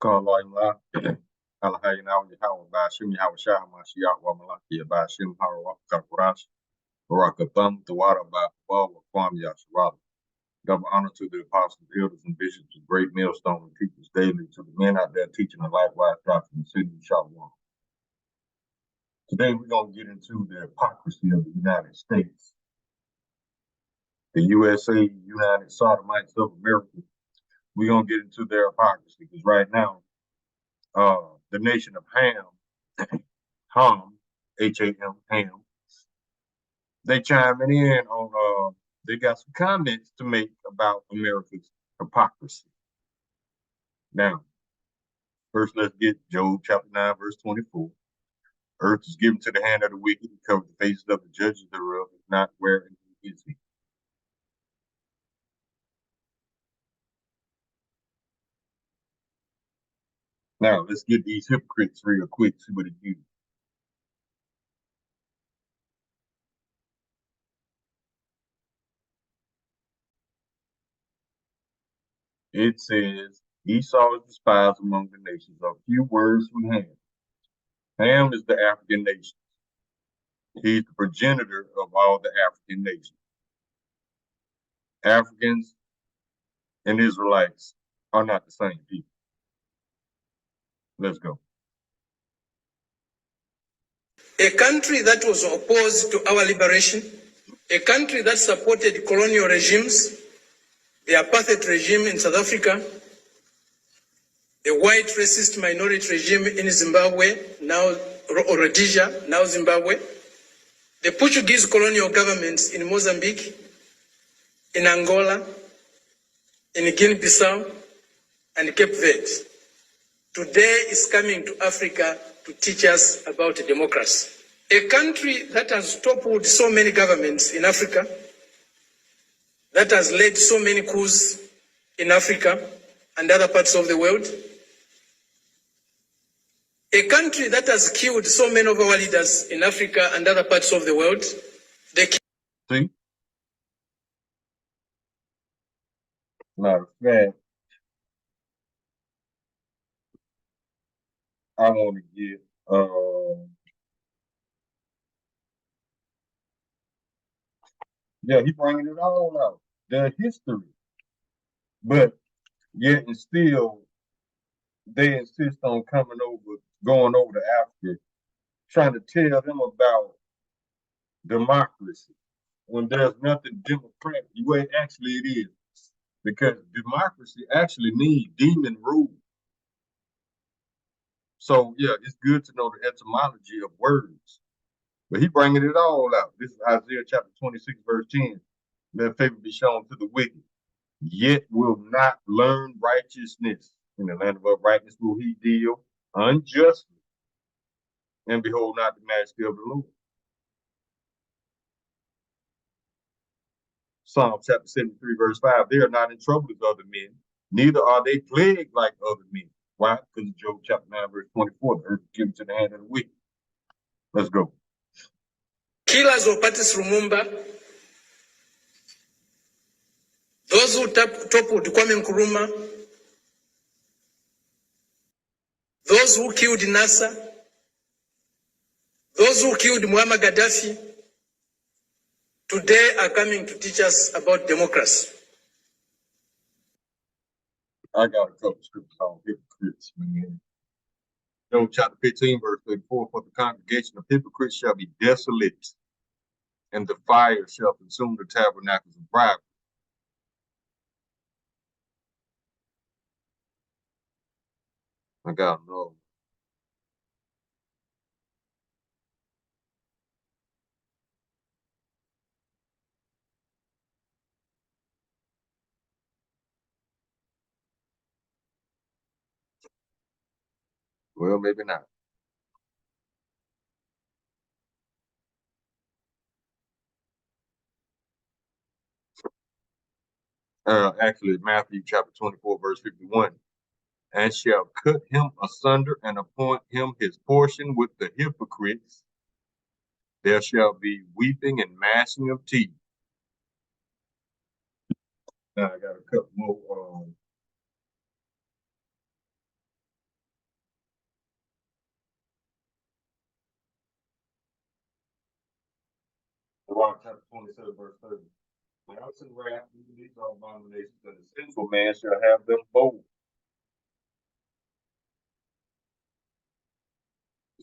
Karl Allah, Alhainawi, Howard Bashim, Yahweh Mashiach, Wamalaki, Bashim, Harawak, Kakurash, Barakatham, Tawara, Baba, Kwam Yasharala. Double honor to the apostles, elders, and bishops of Great Millstone and teachers daily, to the men out there teaching the likewise doctrine in the city of Shalom. Today we're going to get into the hypocrisy of the United States. The USA, United Sodomites of America. We're going to get into their hypocrisy because right now, the nation of Ham, H-A-M, Ham, they chiming in on, they got some comments to make about America's hypocrisy. Now, first let's get Job chapter 9, verse 24. Earth is given to the hand of the wicked, and cover the faces of the judges thereof, if not wherein is he. Now, let's get these hypocrites real quick, see what it do. It says, Esau is despised among the nations, a few words from Ham. Ham is the African nation. He's the progenitor of all the African nations. Africans and Israelites are not the same people. Let's go. A country that was opposed to our liberation, a country that supported colonial regimes, the apartheid regime in South Africa, the white racist minority regime in Zimbabwe, now Rhodesia, now Zimbabwe, the Portuguese colonial governments in Mozambique, in Angola, in Guinea-Bissau, and Cape Verde. Today is coming to Africa to teach us about democracy. A country that has toppled so many governments in Africa, that has led so many coups in Africa and other parts of the world. A country that has killed so many of our leaders in Africa and other parts of the world. See? Matter of fact, I want to get yeah, he bringing it all out, the history, but yet and still they insist on going over to Africa, trying to tell them about democracy when there's nothing democratic the way actually it is, because democracy actually means demon rule. So yeah, it's good to know the etymology of words. But he bringing it all out. This is Isaiah chapter 26, verse 10. Let favor be shown to the wicked, yet will not learn righteousness. In the land of uprightness will he deal unjustly, and behold not the majesty of the Lord. Psalm chapter 73, verse 5. They are not in trouble as other men, neither are they plagued like other men. Why? Because of Job chapter 9, verse 24. The earth is given to the hand of the wicked. Let's go. Killers of Patrice Lumumba, those who toppled Kwame Nkrumah, those who killed Nasser, those who killed Muammar Gaddafi, today are coming to teach us about democracy. I got a couple scriptures on hypocrites, man. Job chapter 15, verse 34. For the congregation of hypocrites shall be desolate, and the fire shall consume the tabernacles of bribery. I got no. Well, maybe not. Actually, Matthew chapter 24, verse 51. And shall cut him asunder and appoint him his portion with the hypocrites. There shall be weeping and gnashing of teeth. Now I got a couple more violence and wrath, these are abominations, and the sinful man shall have them both.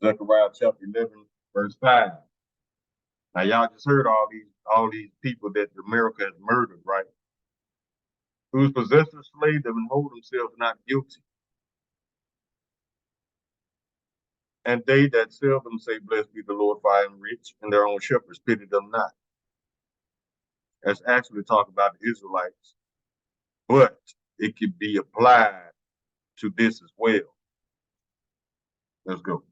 Zechariah chapter 11, verse 5. Now y'all just heard all these people that America has murdered, right? Whose possessors slay them and hold themselves not guilty. And they that sell them say, Blessed be the Lord, for I am rich, and their own shepherds pity them not. That's actually talking about the Israelites, but it could be applied to this as well. Let's go.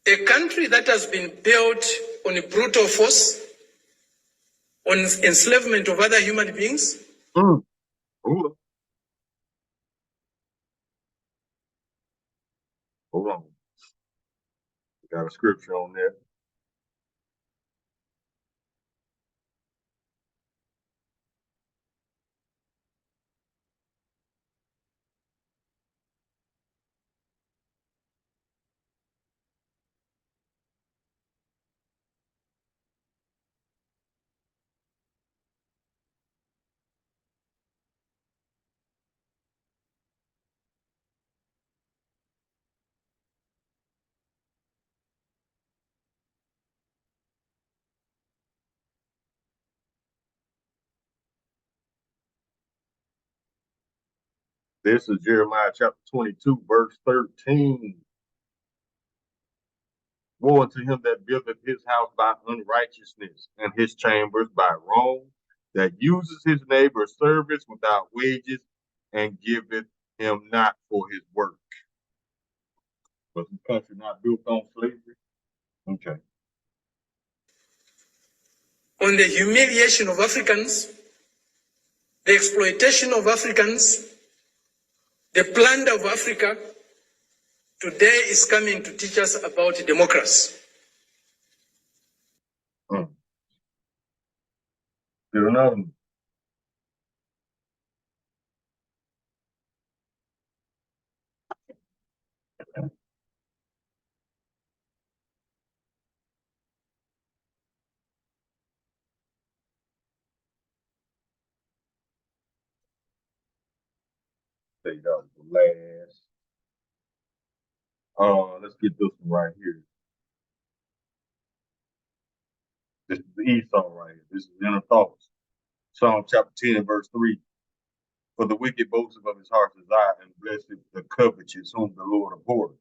A country that has been built on a brutal force, on enslavement of other human beings. Hold on. We got a scripture on there. This is Jeremiah chapter 22, verse 13. Woe unto him that buildeth his house by unrighteousness, and his chambers by wrong, that uses his neighbor's service without wages, and giveth him not for his work. Was the country not built on slavery? Okay. On the humiliation of Africans, the exploitation of Africans, the plunder of Africa, today is coming to teach us about democracy. There's another one. Say that was the last. Let's get this one right here. This is the Esau right here. This is inner thoughts. Psalm chapter 10, verse 3. For the wicked boasteth of his heart's desire, and blessed the covetous whom the Lord abhorreth.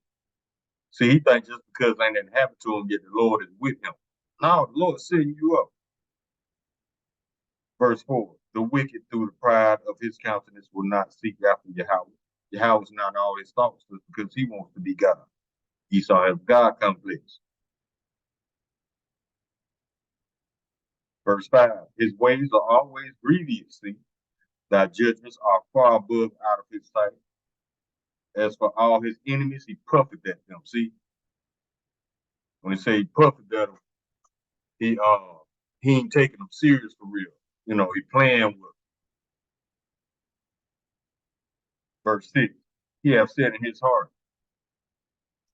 See, he thinks just because ain't nothing happened to him, yet the Lord is with him. No, the Lord is setting you up. Verse 4. The wicked through the pride of his countenance will not seek after Yahweh. Yahweh is not all his thoughts because he wants to be God. Esau has God complex. Verse 5. His ways are always grievous. See, thy judgments are far above out of his sight. As for all his enemies, he puffeth at them. See, when he say he puffeth at them, he ain't taking them serious for real. You know, he playing with them. Verse 6. He hath said in his heart,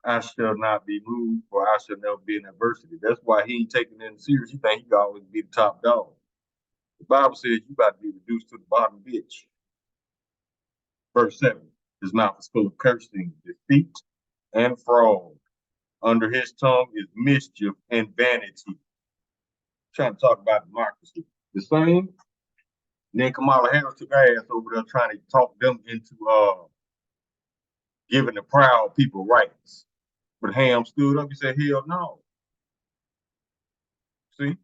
I shall not be moved, for I shall never be in adversity. That's why he ain't taking it serious. He think he can always be the top dog. The Bible says you about to be reduced to the bottom bitch. Verse 7. His mouth is full of cursing, deceit, and fraud. Under his tongue is mischief and vanity. Trying to talk about democracy. The same. Then Kamala Harris took her ass over there trying to talk them into giving the proud people rights. But Ham stood up and said, hell no. See?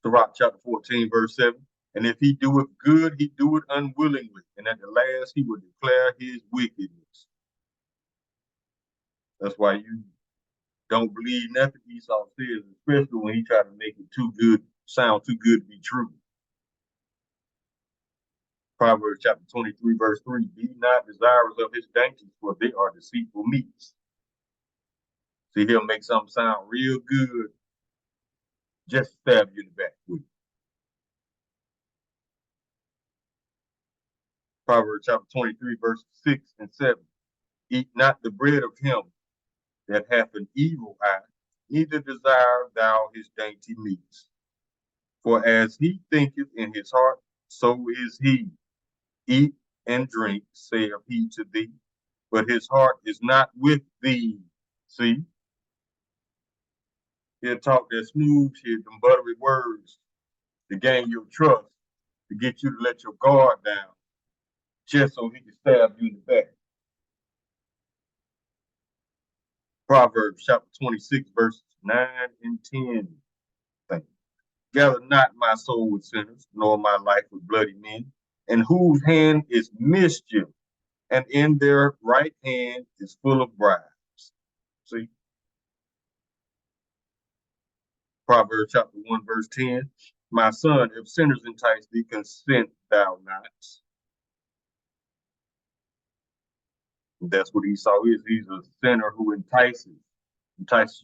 Sirach chapter 14, verse 7. And if he doeth good, he doeth unwillingly. And at the last, he will declare his wickedness. That's why you don't believe nothing Esau says, especially when he try to make it too good, sound too good to be true. Proverbs chapter 23, verse 3. Be not desirous of his dainties, for they are deceitful meats. See, he'll make something sound real good, just stab you in the back with it. Proverbs chapter 23, verses 6 and 7. Eat not the bread of him that hath an evil eye, neither desire thou his dainty meats. For as he thinketh in his heart, so is he. Eat and drink, saith he to thee, but his heart is not with thee. See? He'll talk that smooth shit, them buttery words to gain your trust, to get you to let your guard down, just so he can stab you in the back. Proverbs chapter 26, verses 9 and 10. Gather not my soul with sinners, nor my life with bloody men, in whose hand is mischief, and in their right hand is full of bribes. See? Proverbs chapter 1, verse 10. My son, if sinners entice thee, consent thou not. That's what Esau is. He's a sinner who entices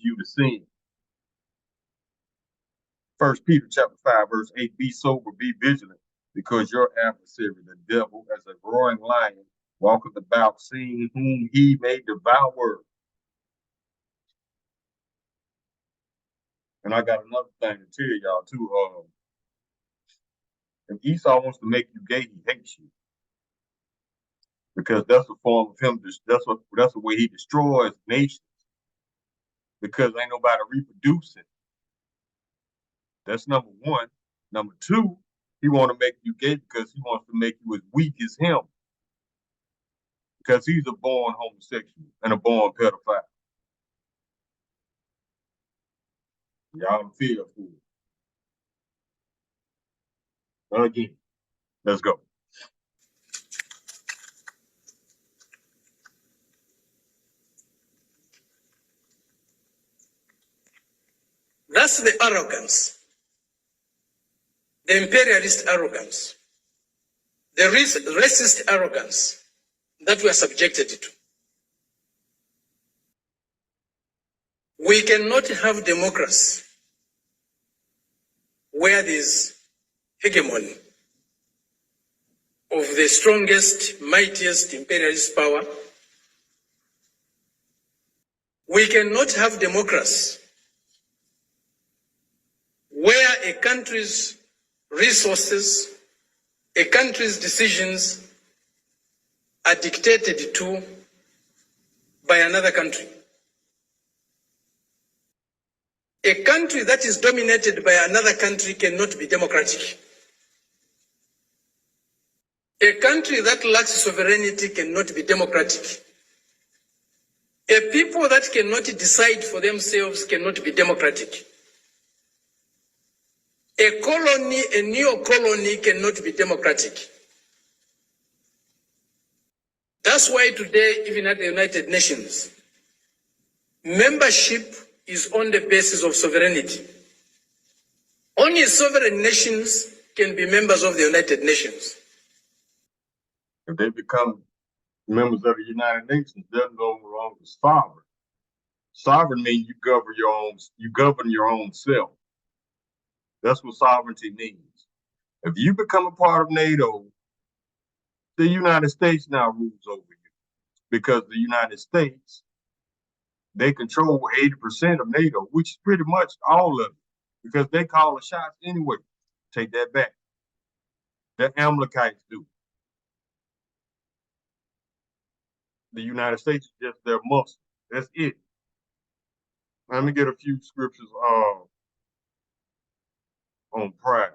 you to sin. 1 Peter chapter 5, verse 8, be sober, be vigilant, because your adversary, the devil, as a roaring lion, walketh about, seeing whom he may devour. And I got another thing to tell y'all too. If Esau wants to make you gay, he hates you. Because that's a form of him, that's the way he destroys nations. Because ain't nobody reproducing. That's number one. Number two, he want to make you gay because he wants to make you as weak as him. Because he's a born homosexual and a born pedophile. Y'all feel for it. Again, let's go. That's the arrogance, the imperialist arrogance, the racist arrogance that we are subjected to. We cannot have democracy where there's hegemony of the strongest, mightiest imperialist power. We cannot have democracy where a country's resources, a country's decisions are dictated to by another country. A country that is dominated by another country cannot be democratic. A country that lacks sovereignty cannot be democratic. A people that cannot decide for themselves cannot be democratic. A colony, a neo-colony cannot be democratic. That's why today, even at the United Nations, membership is on the basis of sovereignty. Only sovereign nations can be members of the United Nations. If they become members of the United Nations, they're no longer sovereign. Sovereign means you govern your own self. That's what sovereignty means. If you become a part of NATO, the United States now rules over you, because the United States, they control 80% of NATO, which is pretty much all of it, because they call the shots anyway. Take that back. The Amalekites do. The United States is just their muscle. That's it. Let me get a few scriptures on pride.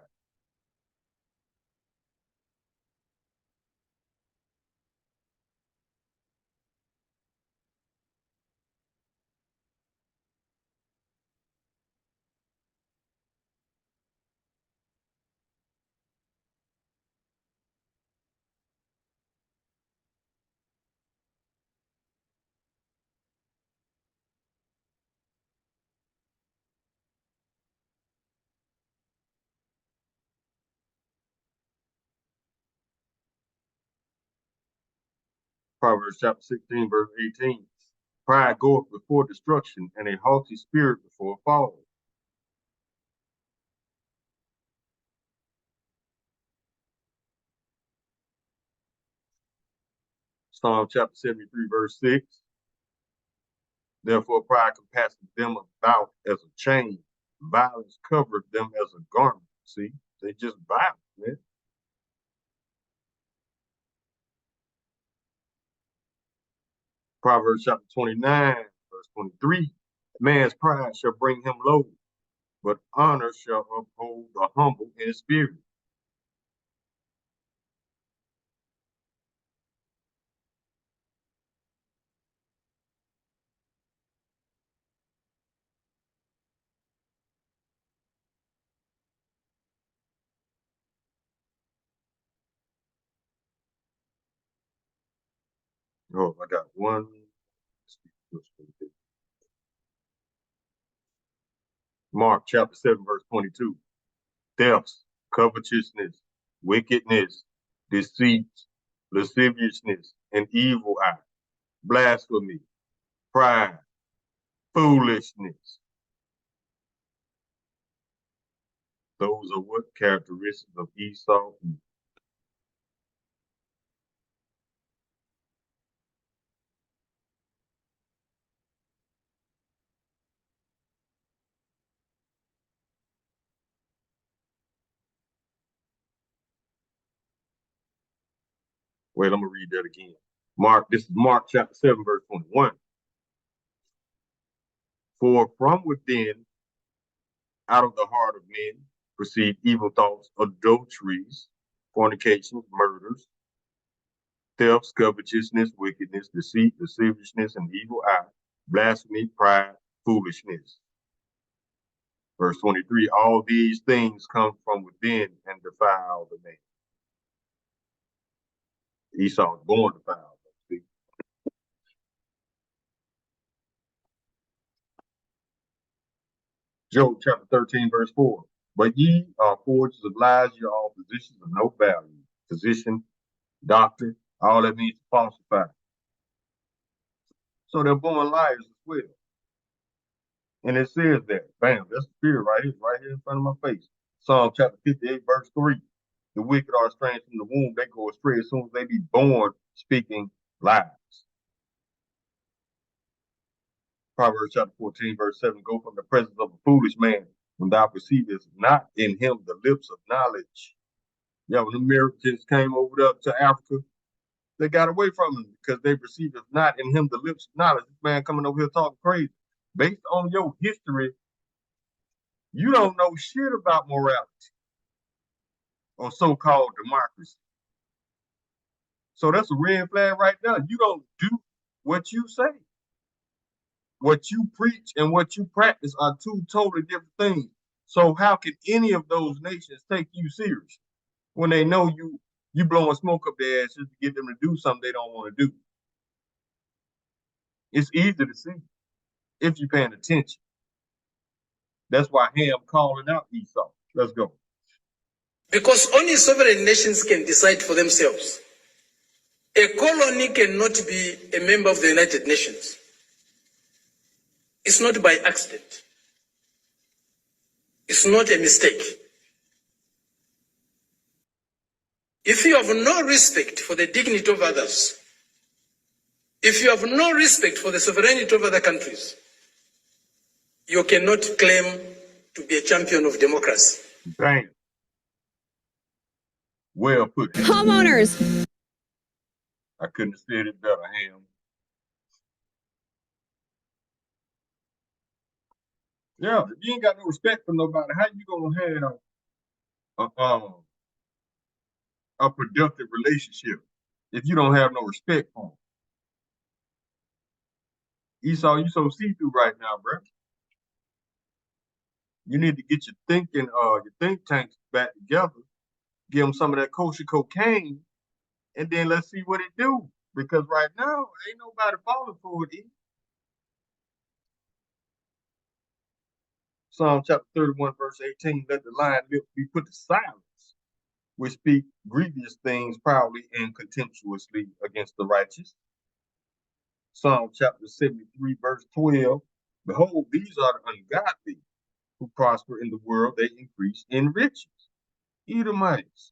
Proverbs chapter 16, verse 18. Pride goeth before destruction, and a haughty spirit before fall. Psalm chapter 73, verse 6. Therefore, pride compasseth them about as a chain. Violence covered them as a garment. See, they just violent, man. Proverbs chapter 29, verse 23. Man's pride shall bring him low, but honor shall uphold the humble in spirit. Oh, I got one. Mark chapter 7, verse 22. Thefts, covetousness, wickedness, deceit, lasciviousness, and evil eye, blasphemy, pride, foolishness. Those are what characteristics of Esau. Wait, I'm gonna read that again. This is Mark chapter 7, verse 21. For from within, out of the heart of men, proceed evil thoughts, adulteries, fornications, murders, thefts, covetousness, wickedness, deceit, lasciviousness, and evil eye, blasphemy, pride, foolishness. Verse 23, all these things come from within and defile the man. Esau was born defiled. Job chapter 13, verse 4. But ye are forgers of lies, ye are all physicians of no value. Physician, doctor, all that means to falsify. So they're born liars as well. And it says that, bam, that's the spirit right here in front of my face. Psalm chapter 58, verse 3. The wicked are estranged from the womb, they go astray as soon as they be born, speaking lies. Proverbs chapter 14, verse 7. Go from the presence of a foolish man, when thou perceivest not in him the lips of knowledge. Yeah, when the Americans came over there to Africa, they got away from him because they perceived not in him the lips of knowledge. This man coming over here talking crazy. Based on your history, you don't know shit about morality or so-called democracy. So that's a red flag right now. You don't do what you say. What you preach and what you practice are two totally different things. So how can any of those nations take you seriously when they know you blowing smoke up their ass just to get them to do something they don't want to do? It's easy to see if you're paying attention. That's why Ham calling out Esau. Let's go. Because only sovereign nations can decide for themselves. A colony cannot be a member of the United Nations. It's not by accident. It's not a mistake. If you have no respect for the dignity of others, if you have no respect for the sovereignty of other countries, you cannot claim to be a champion of democracy. Bang. Well put. Homeowners. I couldn't have said it better, Ham. Yeah, if you ain't got no respect for nobody, how you gonna have a productive relationship if you don't have no respect for them? Esau, you so see-through right now, bro. You need to get your think tanks back together, give them some of that kosher cocaine, and then let's see what it do. Because right now, ain't nobody falling for it. Psalm chapter 31, verse 18, let the lion lips be put to silence, which speak grievous things proudly and contemptuously against the righteous. Psalm chapter 73, verse 12, behold, these are the ungodly who prosper in the world, they increase in riches. Edomites.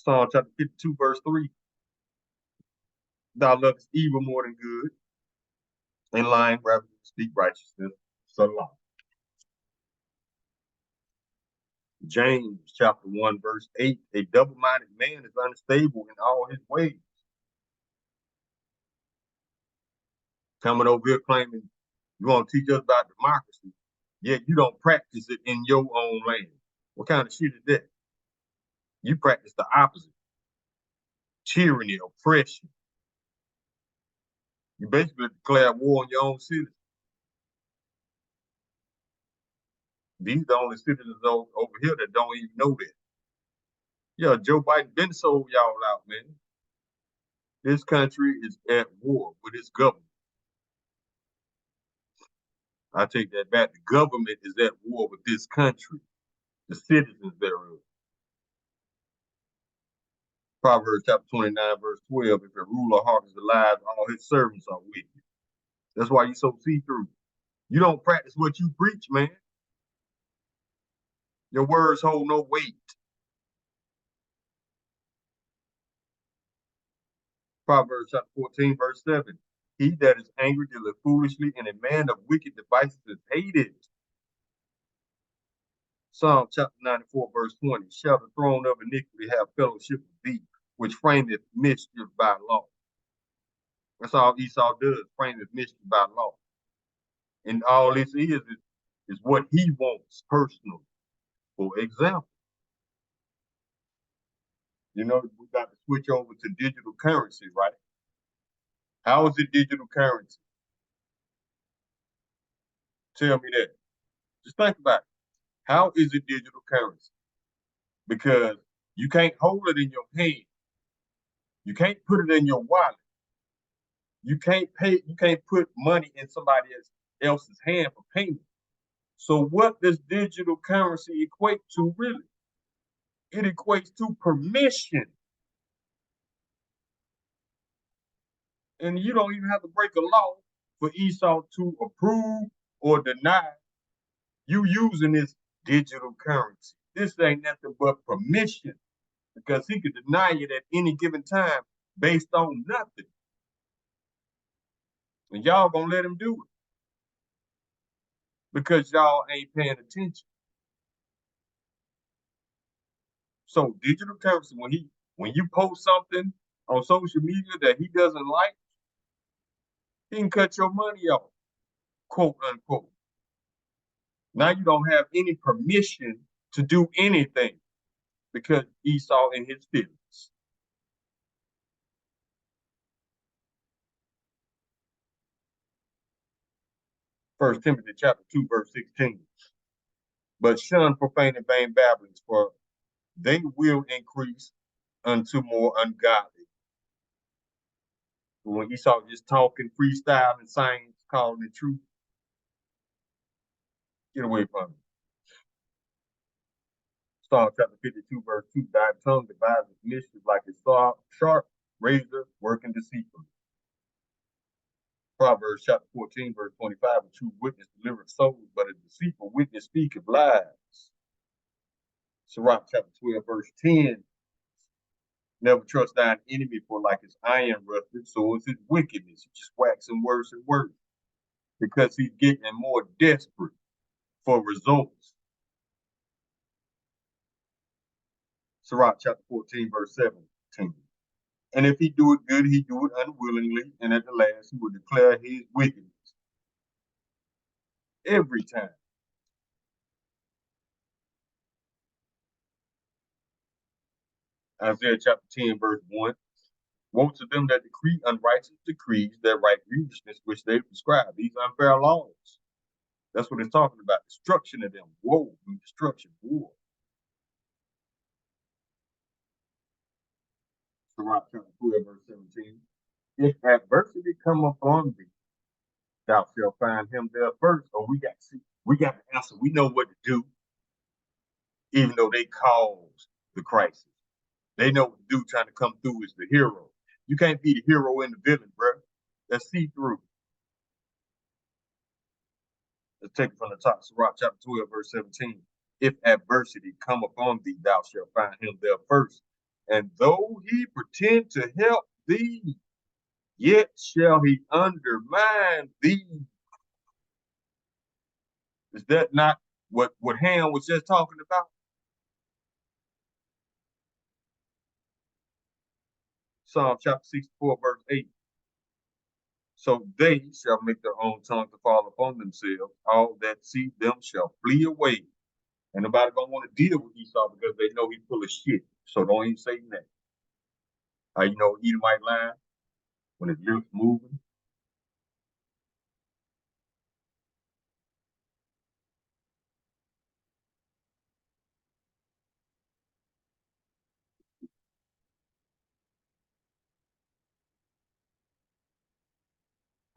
Psalm chapter 52, verse 3. Thou lovest evil more than good, and lying rather than speak righteousness. Salah. James chapter 1, verse 8. A double-minded man is unstable in all his ways. Coming over here claiming you want to teach us about democracy, yet you don't practice it in your own land. What kind of shit is that? You practice the opposite. Tyranny, oppression. You basically declare war on your own citizens. These are the only citizens over here that don't even know that. Yeah, Joe Biden been sold y'all out, man. This country is at war with its government. I take that back. The government is at war with this country, the citizens thereof. Proverbs chapter 29, verse 12. If a ruler hardens the lies, all his servants are wicked. That's why you so see-through. You don't practice what you preach, man. Your words hold no weight. Proverbs chapter 14, verse 7. He that is angry dealeth foolishly, and a man of wicked devices is hated. Psalm chapter 94, verse 20. Shall the throne of iniquity have fellowship with thee, which frameth mischief by law? That's all Esau does, frameth mischief by law. And all this is what he wants personally. For example, we got to switch over to digital currency, right? How is it digital currency? Tell me that. Just think about it. How is it digital currency? Because you can't hold it in your hand. You can't put it in your wallet. You can't put money in somebody else's hand for payment. So what does digital currency equate to really? It equates to permission. And you don't even have to break a law for Esau to approve or deny you using this digital currency. This ain't nothing but permission, because he could deny it at any given time based on nothing. And y'all gonna let him do it because y'all ain't paying attention. So digital currency, when you post something on social media that he doesn't like, he can cut your money off, quote unquote. Now you don't have any permission to do anything because Esau in his feelings. 1 Timothy chapter 2, verse 16. But shun profane and vain babblings, for they will increase unto more ungodly. When Esau just talking, freestyle, and saying, calling the truth, get away from it. Psalm chapter 52, verse 2. Thy tongue devises mischief like a sharp razor working deceitfully. Proverbs chapter 14, verse 25. A true witness delivers souls, but a deceitful witness speaketh lies. Sirach chapter 12, verse 10. Never trust thine enemy, for like his iron rusted, so is his wickedness. He's just waxing worse and worse because he's getting more desperate for results. Sirach chapter 14, verse 17. And if he do it good, he do it unwillingly, and at the last he will declare his wickedness. Every time. Isaiah chapter 10, verse 1. Woe to them that decree unrighteous decrees, that write grievousness which they prescribe. These unfair laws. That's what it's talking about. Destruction of them. Woe and destruction. War. Sirach chapter 12, verse 17. If adversity come upon thee, thou shalt find him there first. Oh, we got the answer. We know what to do, even though they caused the crisis. They know what the dude trying to come through is the hero. You can't be the hero and the villain, bro. That's see-through. Let's take it from the top. Sirach chapter 12, verse 17. If adversity come upon thee, thou shalt find him there first. And though he pretend to help thee, yet shall he undermine thee. Is that not what Ham was just talking about? Psalm chapter 64, verse 8. So they shall make their own tongue to fall upon themselves. All that see them shall flee away. And nobody gonna want to deal with Esau because they know he's full of shit. So don't even say that. How you know Edomite line when his lips moving?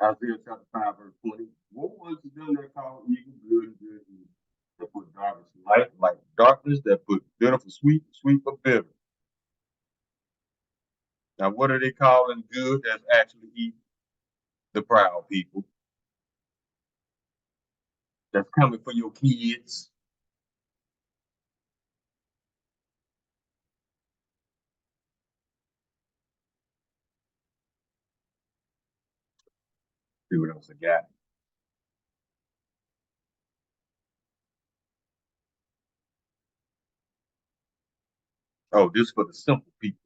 Isaiah chapter 5, verse 20. Woe unto them that call evil good and good evil, that put darkness in light, like darkness, that put bitter for sweet, sweet for bitter. Now, what are they calling good that's actually evil? The proud people that's coming for your kids. See what else I got. Oh, this for the simple people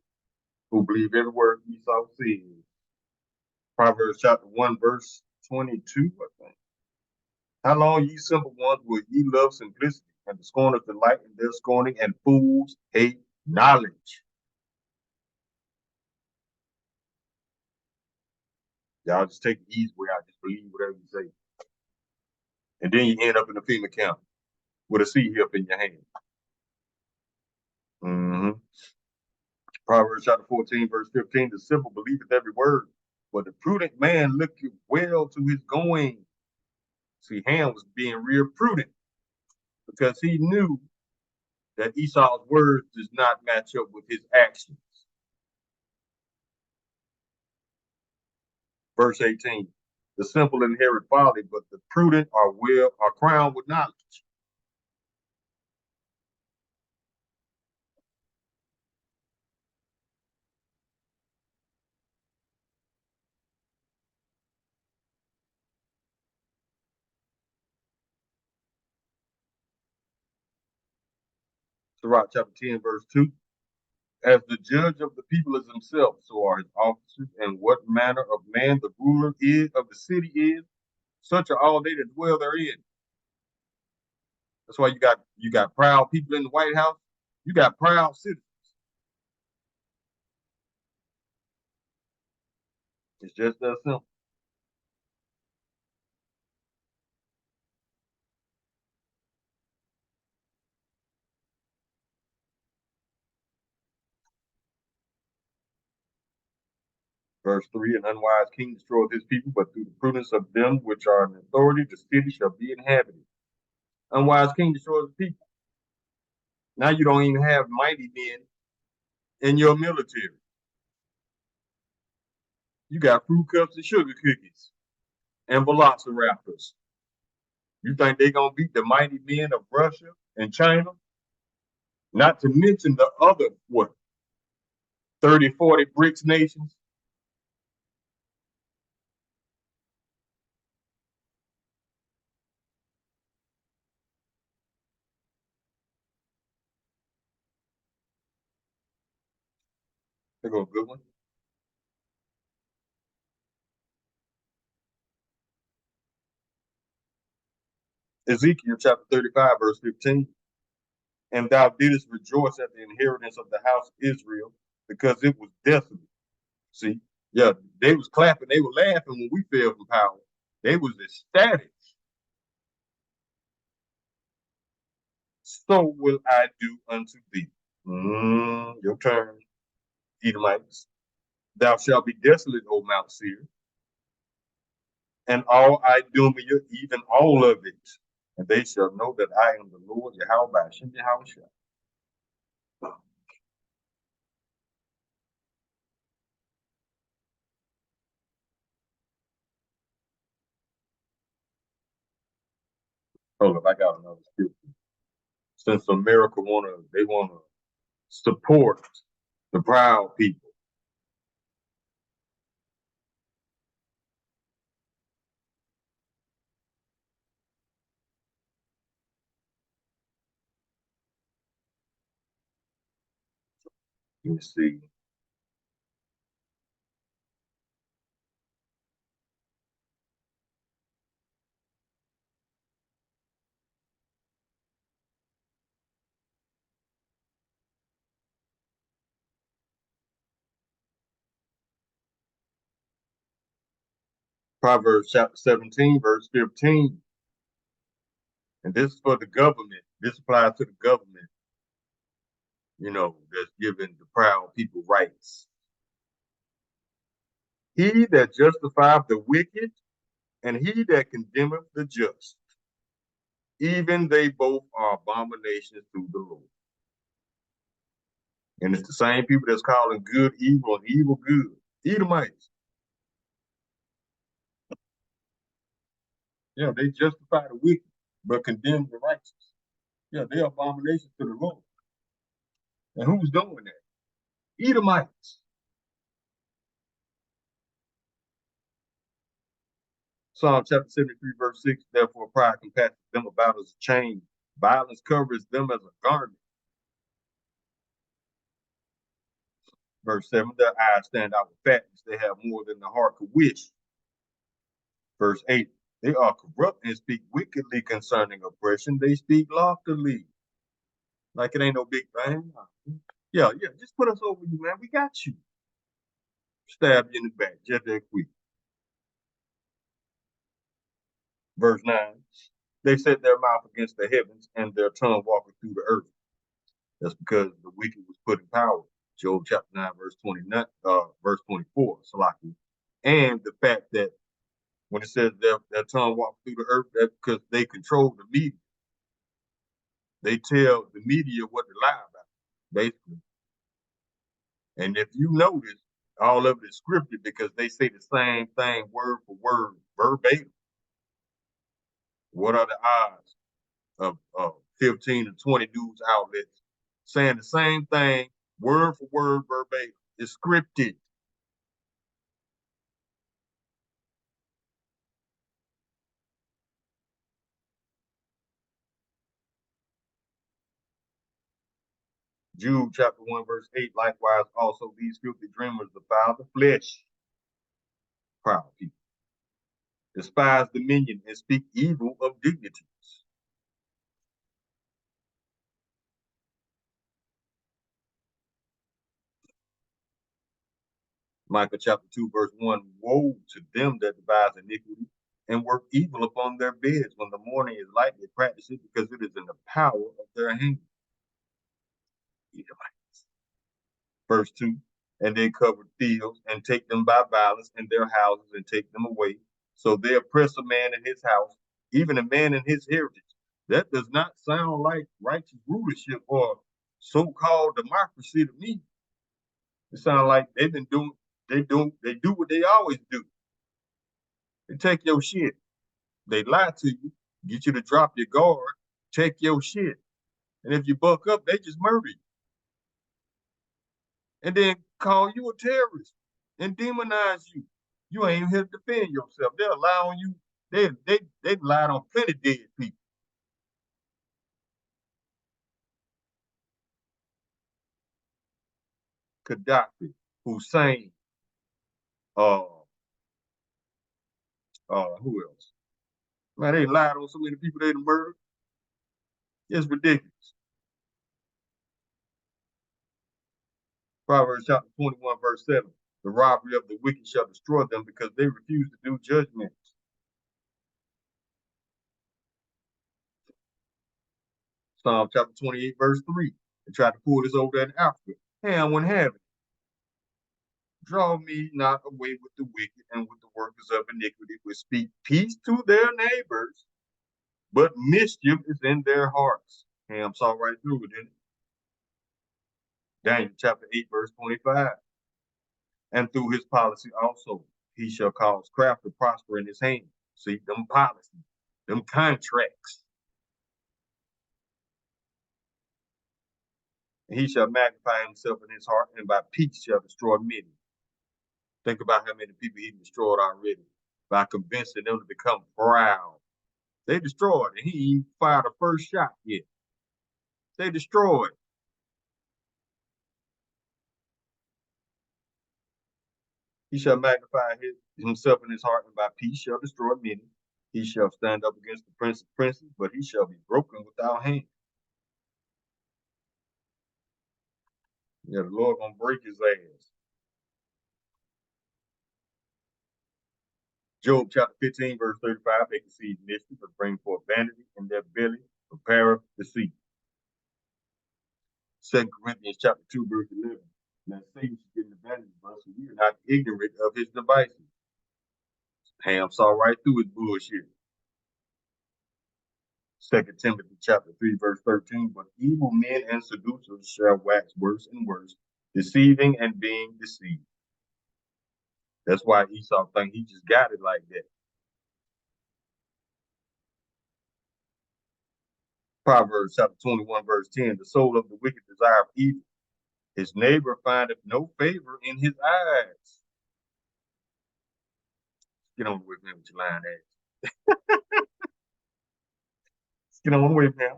who believe every word Esau says. Proverbs chapter 1, verse 22, I think. How long, ye simple ones, will ye love simplicity, and the scorners delight in their scorning, and fools hate knowledge? Y'all just take the easy way out, just believe whatever you say. And then you end up in a FEMA camp with a sea hip in your hand. Mm-hmm. Proverbs chapter 14, verse 15, the simple believeth every word, but the prudent man looketh well to his going. See, Ham was being real prudent because he knew that Esau's words does not match up with his actions. Verse 18, the simple inherit folly, but the prudent are crowned with knowledge. Sirach chapter 10, verse 2. As the judge of the people is himself, so are his officers, and what manner of man the ruler is of the city is, such are all they that dwell therein. That's why you got proud people in the White House. You got proud citizens. It's just that simple. Verse 3, an unwise king destroys his people, but through the prudence of them which are in authority, the city shall be inhabited. Unwise king destroys the people. Now you don't even have mighty men in your military. You got fruit cups and sugar cookies and velociraptors. You think they're going to beat the mighty men of Russia and China? Not to mention the other, 30, 40 BRICS nations? They go a good one. Ezekiel chapter 35, verse 15. And thou didst rejoice at the inheritance of the house of Israel, because it was desolate. See, yeah, they was clapping, they were laughing when we fell from power. They was ecstatic. So will I do unto thee. Your turn, Edomites. Thou shalt be desolate, O Mount Seir, and all Idumea, even all of it. And they shall know that I am the Lord, Yahweh, Hashem, Yahweh. Hold up, I got another scripture. Since America they wanna support The proud people. Let me see. Proverbs chapter 17, verse 15. And this is for the government. This applies to the government, that's giving the proud people rights. He that justifieth the wicked and he that condemneth the just, even they both are abominations to the Lord. And it's the same people that's calling good evil and evil good. Edomites. Yeah, they justify the wicked, but condemn the righteous. Yeah, they're abominations to the Lord. And who's doing that? Edomites. Psalm chapter 73, verse 6, therefore pride compasses them about as a chain. Violence covers them as a garment. Verse 7, their eyes stand out with fatness. They have more than the heart could wish. Verse 8, they are corrupt and speak wickedly concerning oppression. They speak loftily. Like it ain't no big thing. Yeah, just put us over you, man. We got you. Stab you in the back, just that quick. Verse 9, they set their mouth against the heavens and their tongue walking through the earth. That's because the wicked was put in power. Job chapter 9, verse 29, verse 24, Salaki. And the fact that when it says their tongue walks through the earth, that's because they control the media. They tell the media what to lie about, basically. And if you notice, all of it is scripted because they say the same thing word for word, verbatim. What are the odds of 15 to 20 news outlets saying the same thing word for word, verbatim? It's scripted. Jude chapter 1, verse 8, likewise also these filthy dreamers defile the flesh. Proud people. Despise dominion and speak evil of dignities. Micah chapter 2, verse 1, woe to them that devise iniquity and work evil upon their beds. When the morning is light, they practice it because it is in the power of their hand. Verse 2, and they covered fields and take them by violence in their houses and take them away. So they oppress a man in his house, even a man in his heritage. That does not sound like righteous rulership or so-called democracy to me. It sounds like they do what they always do. They take your shit. They lie to you, get you to drop your guard, take your shit. And if you buck up, they just murder you. And then call you a terrorist and demonize you. You ain't even here to defend yourself. They'll lie on you. They lied on plenty of dead people. Gaddafi, Hussein, uh, who else? Man, they lied on so many people they murdered. It's ridiculous. Proverbs chapter 21, verse 7. The robbery of the wicked shall destroy them because they refuse to do judgment. Psalm chapter 28, verse 3. They tried to pull this over there in Africa. Hey, I wouldn't have it. Draw me not away with the wicked and with the workers of iniquity, which speak peace to their neighbors, but mischief is in their hearts. Ham saw right through it, didn't it? Daniel chapter 8, verse 25. And through his policy also, he shall cause craft to prosper in his hand. See, them policies, them contracts. And he shall magnify himself in his heart, and by peace shall destroy many. Think about how many people he destroyed already by convincing them to become proud. They destroyed, and he ain't fired the first shot yet. They destroyed. He shall magnify himself in his heart, and by peace shall destroy many. He shall stand up against the prince of princes, but he shall be broken without hand. Yeah, the Lord gonna break his ass. Job chapter 15, verse 35, they conceive mischief, but bring forth vanity in their belly, prepare deceit. 2 Corinthians chapter 2, verse 11. Now Satan should get the vanity of us, and we are not ignorant of his devices. Ham saw right through his bullshit. 2 Timothy chapter 3, verse 13. But evil men and seducers shall wax worse and worse, deceiving and being deceived. That's why Esau think he just got it like that. Proverbs chapter 21, verse 10. The soul of the wicked desireth evil. His neighbor findeth no favor in his eyes. Get on with him with your lying ass. Get on with him.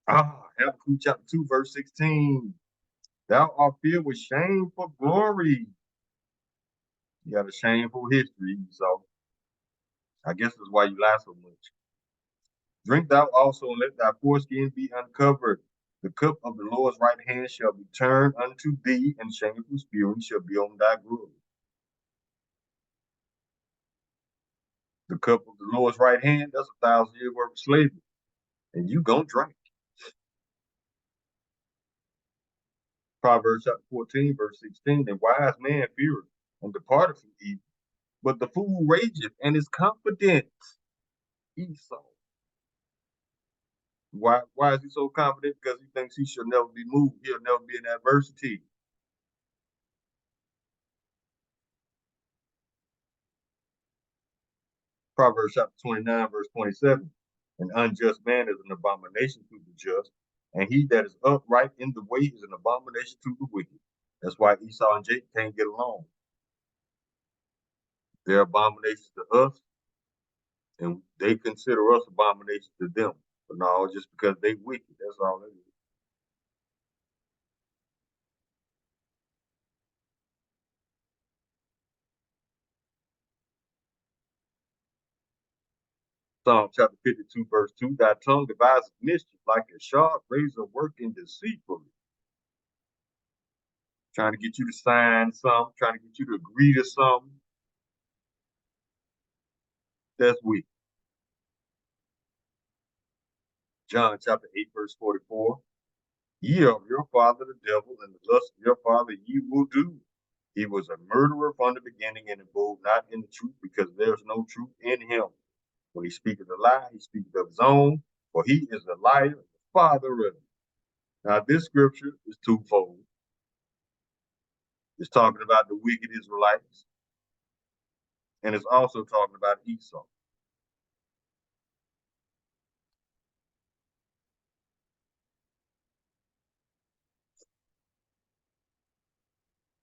Habakkuk chapter 2, verse 16. Thou art filled with shame for glory. You got a shameful history, so I guess that's why you lie so much. Drink thou also, and let thy foreskin be uncovered. The cup of the Lord's right hand shall be turned unto thee, and shameful spewing shall be on thy glory. The cup of the Lord's right hand, that's 1,000 years worth of slavery. And you gonna drink. Proverbs chapter 14, verse 16. The wise man feareth and departeth from evil, but the fool rageth and is confident. Esau. Why is he so confident? Because he thinks he shall never be moved. He'll never be in adversity. Proverbs chapter 29, verse 27. An unjust man is an abomination to the just, and he that is upright in the way is an abomination to the wicked. That's why Esau and Jacob can't get along. They're abominations to us, and they consider us abominations to them. But no, just because they wicked, that's all it is. Psalm chapter 52, verse 2. Thy tongue devises mischief like a sharp razor working deceitfully. Trying to get you to sign something, trying to get you to agree to something. That's wicked. John chapter 8, verse 44. Ye are of your father the devil, and the lust of your father ye will do. He was a murderer from the beginning, and abode not in the truth, because there is no truth in him. When he speaketh a lie, he speaketh of his own, for he is a liar, the father of it. Now, this scripture is twofold. It's talking about the wicked Israelites, and it's also talking about Esau.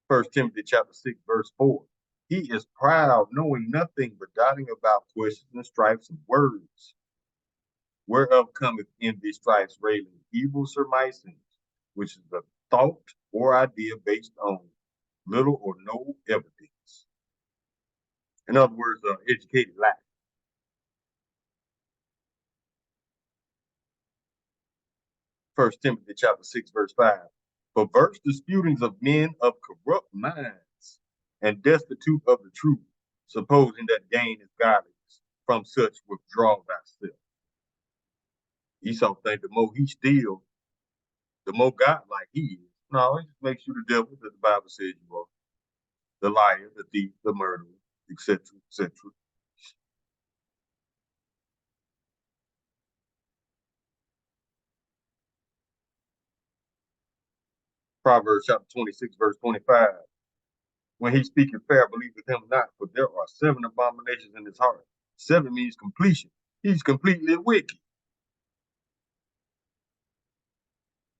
First Timothy chapter 6, verse 4. He is proud, knowing nothing, but doubting about questions and strifes and words, whereof cometh envy, strifes, railing, evil surmisings, which is the thought or idea based on little or no evidence. In other words, educated lack. First Timothy chapter 6, verse 5. Perverse disputings of men of corrupt minds and destitute of the truth, supposing that gain is godliness. From such withdraw thyself. Esau think the more he steals, the more godlike he is. No, it just makes you the devil that the Bible says you are. The liar, the thief, the murderer, etc., etc. Proverbs chapter 26, verse 25. When he speaketh fair, believeth him not, for there are 7 abominations in his heart. 7 means completion. He's completely wicked.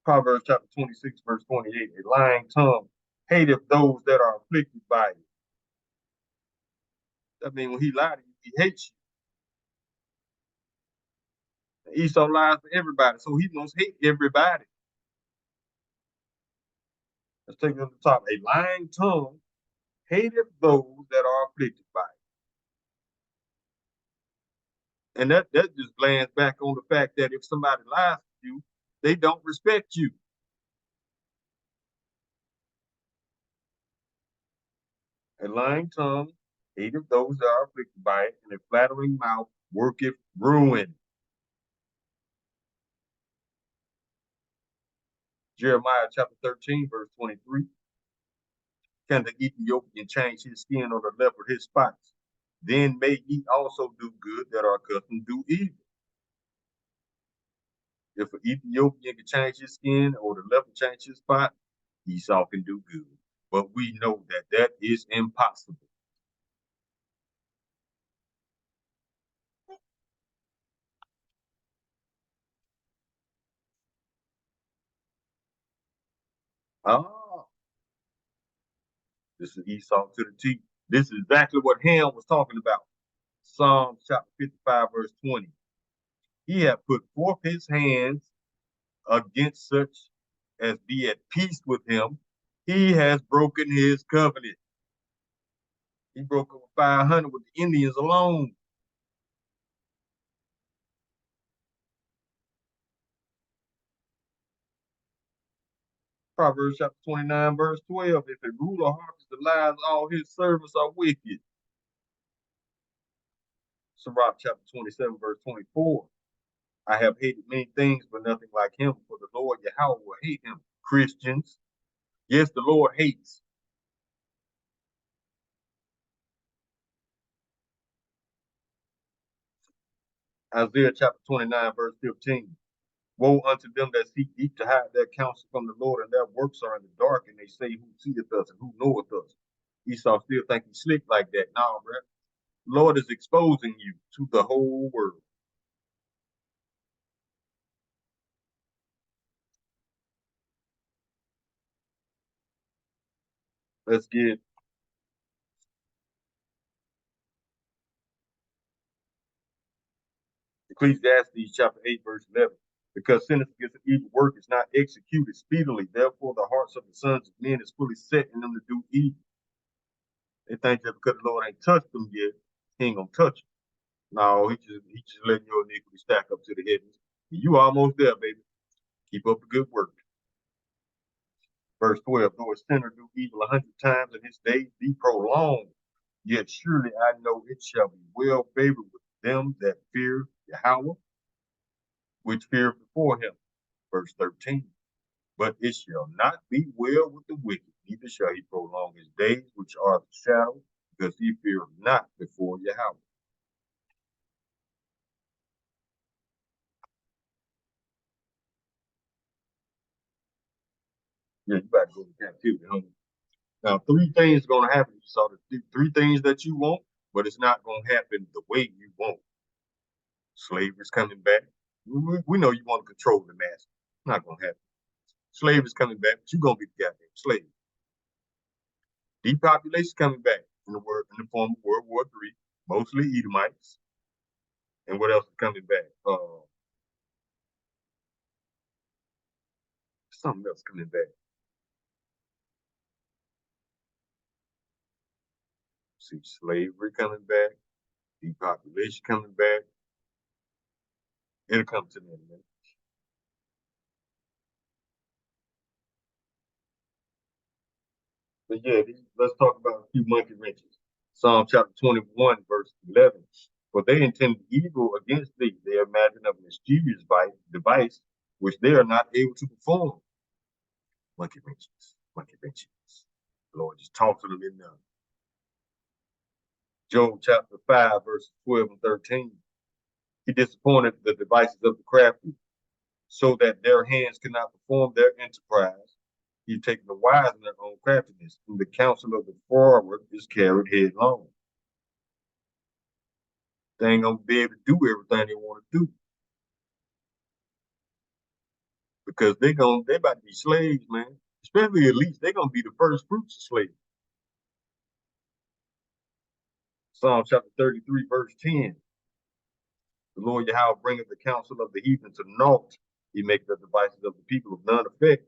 Proverbs chapter 26, verse 28. A lying tongue hateth those that are afflicted by it. That means when he lied to you, he hates you. Esau lies for everybody, so he must hate everybody. Let's take it to the top. A lying tongue hateth those that are afflicted by it. And that just lands back on the fact that if somebody lies to you, they don't respect you. A lying tongue hateth those that are afflicted by it, and a flattering mouth worketh ruin. Jeremiah chapter 13, verse 23. Can the Ethiopian change his skin or the leopard his spots? Then may ye also do good that are accustomed to do evil. If an Ethiopian can change his skin or the leopard change his spot, Esau can do good. But we know that that is impossible. Ah, this is Esau to the T. This is exactly what Ham was talking about. Psalm chapter 55, verse 20. He hath put forth his hands against such as be at peace with him. He has broken his covenant. He broke over 500 with the Indians alone. Proverbs chapter 29, verse 12. If a ruler hearkens to lies, all his servants are wicked. Sirach chapter 27, verse 24. I have hated many things, but nothing like him, for the Lord Yahweh will hate him. Christians, yes, the Lord hates. Isaiah chapter 29, verse 15. Woe unto them that seek deep to hide their counsel from the Lord, and their works are in the dark, and they say, who seeth us and who knoweth us? Esau still think he's slick like that. Nah, bro. Lord is exposing you to the whole world. Let's get Ecclesiastes chapter 8, verse 11. Because sentence against an evil work is not executed speedily. Therefore, the hearts of the sons of men is fully set in them to do evil. They think that because the Lord ain't touched them yet, he ain't gonna touch them. No, he just letting your iniquity stack up to the heavens. You almost there, baby. Keep up the good work. Verse 12, though a sinner do evil 100 times and his days be prolonged, yet surely I know it shall be well favored with them that fear Yahweh, which fear before him. Verse 13, but it shall not be well with the wicked, neither shall he prolong his days, which are the shadow, because he fear not before Yahweh. Yeah, you better go to captivity, homie. Now, three things are going to happen. You saw the three things that you want, but it's not going to happen the way you want. Slavery's coming back. We know you want to control the masses. Not going to happen. Slavery's coming back, but you're going to be the goddamn slave. Depopulation's coming back in the form of World War III, mostly Edomites. And what else is coming back? Something else coming back. See, slavery coming back, depopulation coming back. It'll come to me in a minute. But yeah, let's talk about a few monkey wrenches. Psalm chapter 21, verse 11. For they intend evil against thee. They imagine a mischievous device which they are not able to perform. Monkey wrenches, monkey wrenches. The Lord just talk to them in them. Job chapter 5, verses 12 and 13. He disappointed the devices of the crafty, so that their hands cannot perform their enterprise. He's taken the wise in their own craftiness, and the counsel of the forward is carried headlong. They ain't gonna be able to do everything they want to do. because they about to be slaves, man. Especially elites, they're gonna be the first fruits of slavery. Psalm chapter 33, verse 10. The Lord Yahweh bringeth the counsel of the heathen to naught. He maketh the devices of the people of none effect.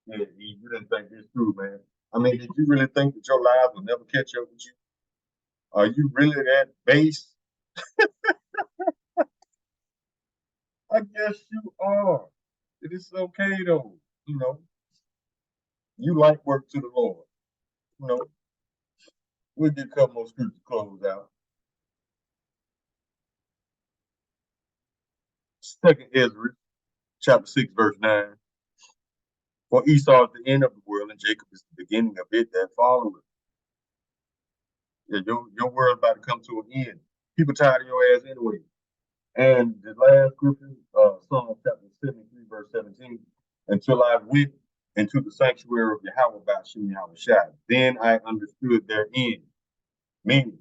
Yeah, you didn't think this through, man. I mean, did you really think that your lives will never catch up with you? Are you really that base? I guess you are. It is okay though. You know, you like work to the Lord. You know, we'll get a couple more scriptures to close out. Second Ezra, chapter 6, verse 9. For Esau is the end of the world, and Jacob is the beginning of it that followeth. Yeah, your world about to come to an end. People tired of your ass anyway. And the last scripture, Psalm chapter 73, verse 17. Until I went into the sanctuary of Yahweh by Shem Yahweh, then I understood their end. Meaning,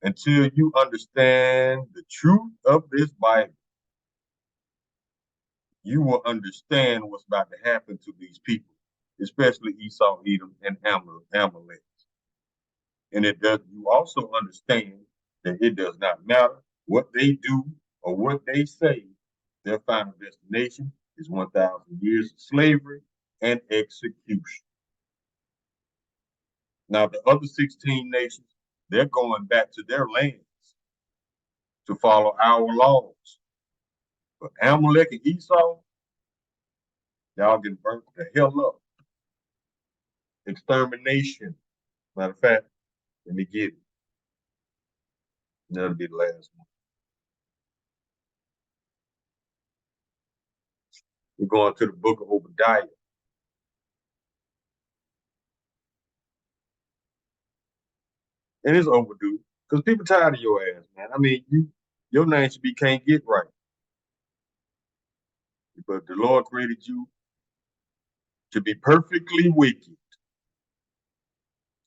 until you understand the truth of this Bible, you will understand what's about to happen to these people, especially Esau, Edom, and Amalek. And you also understand that it does not matter what they do or what they say, their final destination is 1,000 years of slavery and execution. Now, the other 16 nations, they're going back to their lands to follow our laws. But Amalek and Esau, y'all getting burnt the hell up. Extermination. Matter of fact, let me get it. That'll be the last one. We're going to the book of Obadiah. And it's overdue because people tired of your ass, man. I mean, your name should be can't get right. But the Lord created you to be perfectly wicked.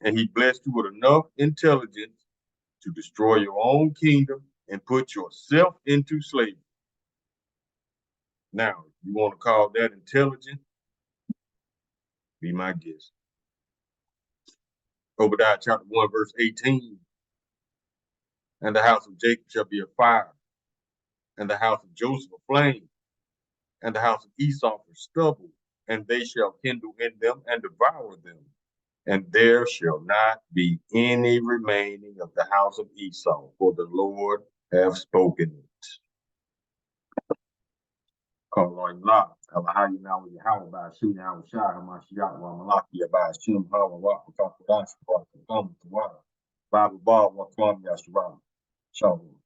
And he blessed you with enough intelligence to destroy your own kingdom and put yourself into slavery. Now, you want to call that intelligent? Be my guest. Obadiah chapter 1, verse 18. And the house of Jacob shall be a fire, and the house of Joseph a flame, and the house of Esau for stubble, and they shall kindle in them and devour them. And there shall not be any remaining of the house of Esau, for the Lord hath spoken it. Call on Allah. Kalahayi now with Yahweh by Shem Yahweh Shah, Hamashiach, Ramalaki, by Shem Hawa, Waka, Kakadash, Waka, Kama, Tawada, Bible Bob, Wakwam, Yashua. Shalom.